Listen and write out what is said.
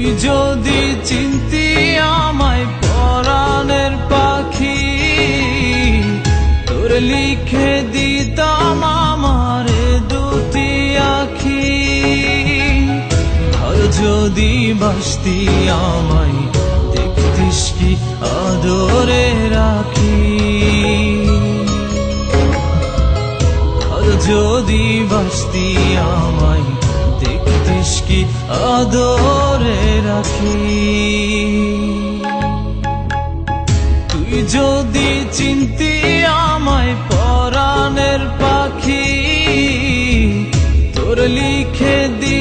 যদি চিনতি আমায় পরাণের পাখি, তোর লিখে দিতাম আমার দুটি আখি। আর যদি বাসতি আমায় দেখতিস কি আদরে রাখি। আর যদি বাসতি আমায় দেখতিস কি আদরে রাখি। তুই যদি চিনতি আমায় পরাণের পাখি, তোর লিখে দি